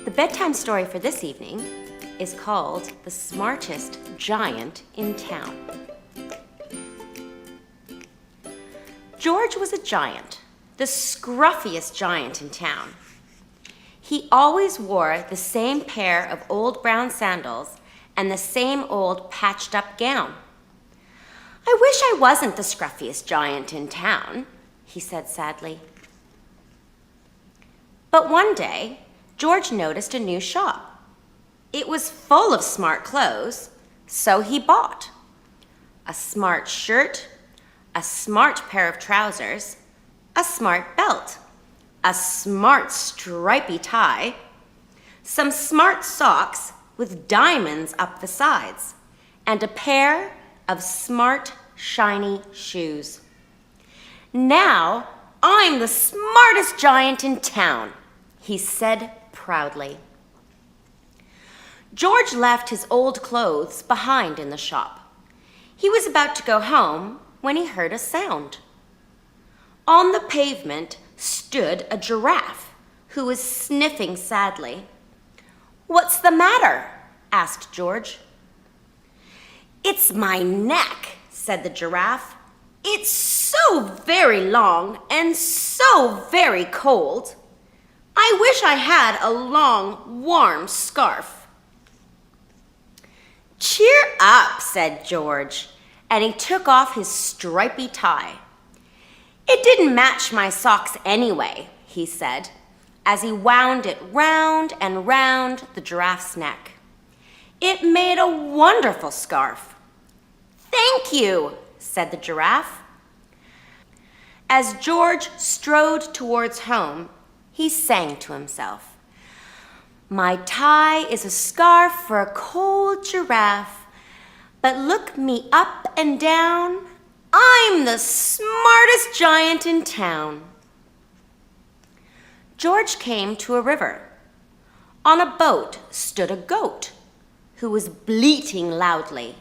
The bedtime story for this evening is called The Smartest Giant in Town. George was a giant, the scruffiest giant in town. He always wore the same pair of old brown sandals and the same old patched-up gown. "I wish I wasn't the scruffiest giant in town," he said sadly. But one day, George noticed a new shop. It was full of smart clothes, so he bought a smart shirt, a smart pair of trousers, a smart belt, a smart stripy tie, some smart socks with diamonds up the sides, and a pair of smart, shiny shoes. "Now I'm the smartest giant in town," he said proudly. George left his old clothes behind in the shop. He was about to go home when he heard a sound. On the pavement stood a giraffe who was sniffing sadly. "What's the matter?" asked George. "It's my neck," said the giraffe. "It's so very long and so very cold. I wish I had a long, warm scarf." "Cheer up," said George, and he took off his stripy tie. "It didn't match my socks anyway," he said, as he wound it round and round the giraffe's neck. "It made a wonderful scarf." "Thank you," said the giraffe. As George strode towards home, he sang to himself, "My tie is a scarf for a cold giraffe, but look me up and down, I'm the smartest giant in town." George came to a river. On a boat stood a goat who was bleating loudly.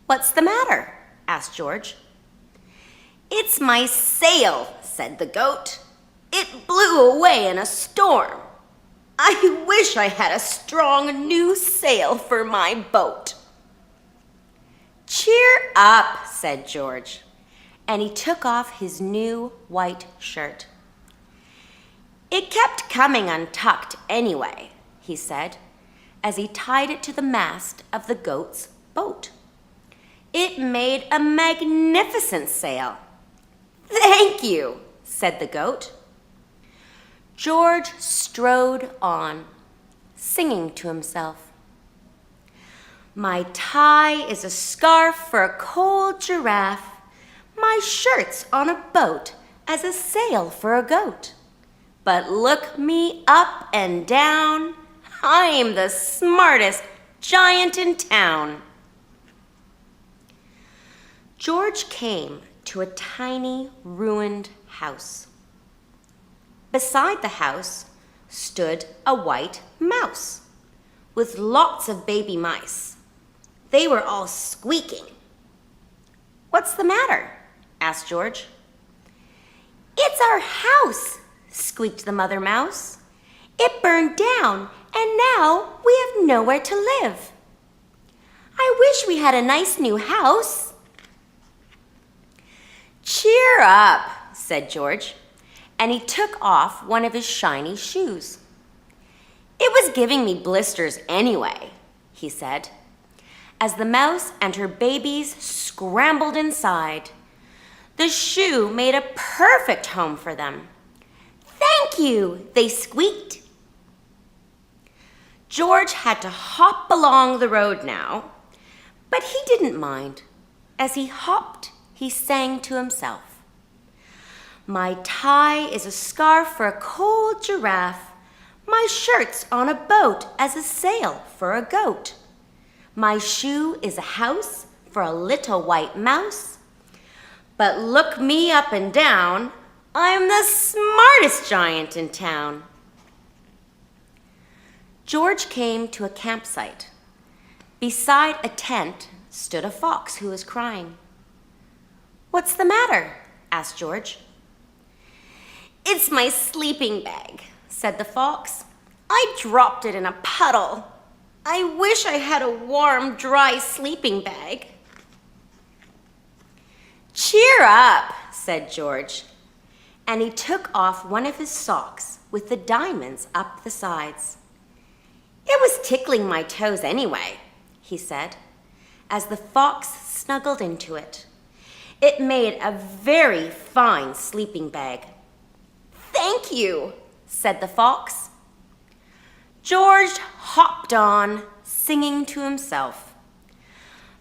"What's the matter?" asked George. "It's my sail," said the goat. "It blew away in a storm. I wish I had a strong new sail for my boat." "Cheer up," said George, and he took off his new white shirt. "It kept coming untucked anyway," he said, as he tied it to the mast of the goat's boat. "It made a magnificent sail." "Thank you," said the goat. George strode on, singing to himself, "My tie is a scarf for a cold giraffe. My shirt's on a boat as a sail for a goat. But look me up and down, I'm the smartest giant in town." George came to a tiny, ruined house. Beside the house stood a white mouse with lots of baby mice. They were all squeaking. "What's the matter?" asked George. "It's our house," squeaked the mother mouse. "It burned down, and now we have nowhere to live. I wish we had a nice new house." "Cheer up," said George, and he took off one of his shiny shoes. "It was giving me blisters anyway," he said, as the mouse and her babies scrambled inside. The shoe made a perfect home for them. "Thank you," they squeaked. George had to hop along the road now, but he didn't mind. As he hopped, he sang to himself, "My tie is a scarf for a cold giraffe. My shirt's on a boat as a sail for a goat. My shoe is a house for a little white mouse. But look me up and down, I'm the smartest giant in town." George came to a campsite. Beside a tent stood a fox who was crying. "What's the matter?" asked George. "It's my sleeping bag," said the fox. I dropped it in a puddle. I wish I had a warm, dry sleeping bag. Cheer up, said George, and he took off one of his socks with the diamonds up the sides. It was tickling my toes anyway, he said, as the fox snuggled into it. It made a very fine sleeping bag. Thank you, said the fox. George hopped on, singing to himself.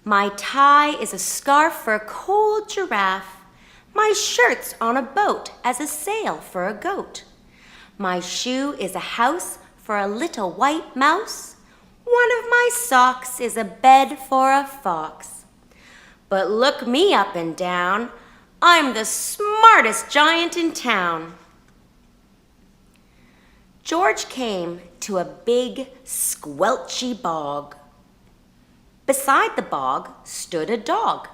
My tie is a scarf for a cold giraffe. My shirt's on a boat as a sail for a goat. My shoe is a house for a little white mouse. One of my socks is a bed for a fox. But look me up and down. I'm the smartest giant in town. George came to a big, squelchy bog. Beside the bog stood a dog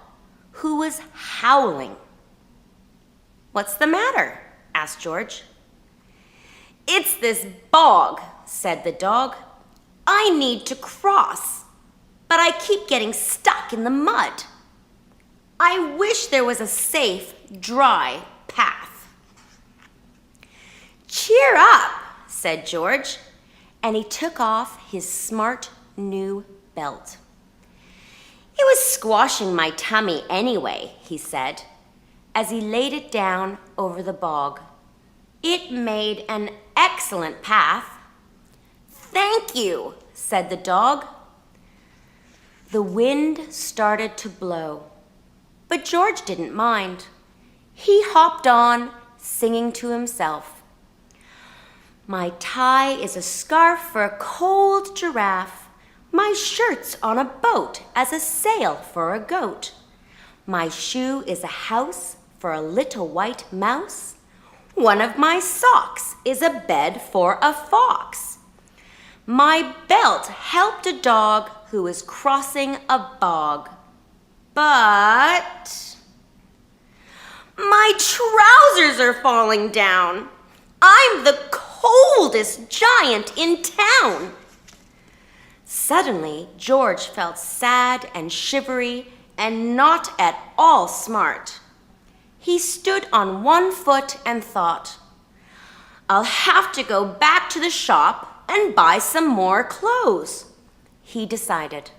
who was howling. What's the matter? Asked George. It's this bog, said the dog. I need to cross, but I keep getting stuck in the mud. I wish there was a safe, dry path. Cheer up, said George, and he took off his smart new belt. It was squashing my tummy anyway, he said, as he laid it down over the bog. It made an excellent path. Thank you, said the dog. The wind started to blow, but George didn't mind. He hopped on, singing to himself. My tie is a scarf for a cold giraffe. My shirt's on a boat as a sail for a goat. My shoe is a house for a little white mouse. One of my socks is a bed for a fox. My belt helped a dog who was crossing a bog. But my trousers are falling down. I'm the coldest giant in town. Suddenly, George felt sad and shivery and not at all smart. He stood on one foot and thought, I'll have to go back to the shop and buy some more clothes, he decided.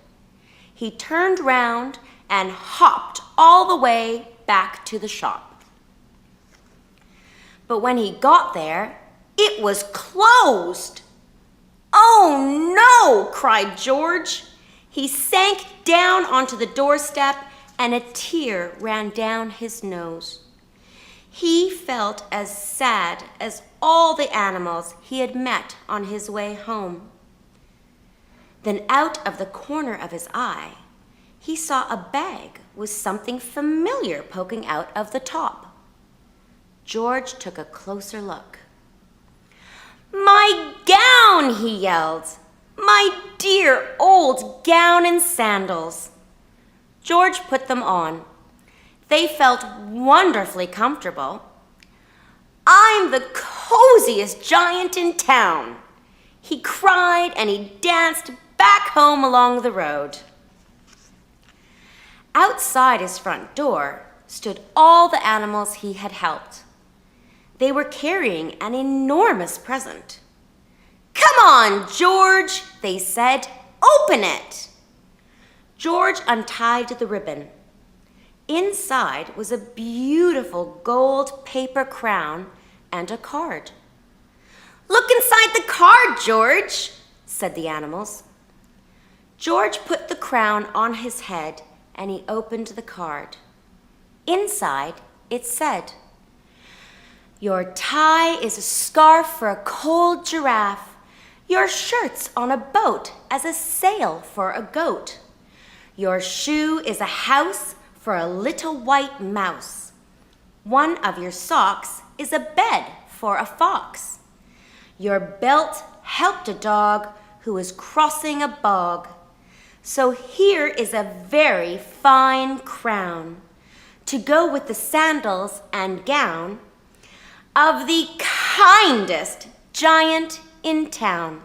He turned round and hopped all the way back to the shop. But when he got there, it was closed. Oh no, cried George. He sank down onto the doorstep and a tear ran down his nose. He felt as sad as all the animals he had met on his way home. Then out of the corner of his eye, he saw a bag with something familiar poking out of the top. George took a closer look. My gown, he yelled. My dear old gown and sandals. George put them on. They felt wonderfully comfortable. I'm the coziest giant in town. He cried and he danced back home along the road. Outside his front door stood all the animals he had helped. They were carrying an enormous present. Come on, George, they said. Open it. George untied the ribbon. Inside was a beautiful gold paper crown and a card. Look inside the card, George, said the animals. George put the crown on his head and he opened the card. Inside, it said, Your tie is a scarf for a cold giraffe. Your shirt's on a boat as a sail for a goat. Your shoe is a house for a little white mouse. One of your socks is a bed for a fox. Your belt helped a dog who was crossing a bog. So here is a very fine crown to go with the sandals and gown of the kindest giant in town.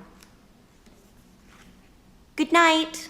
Good night.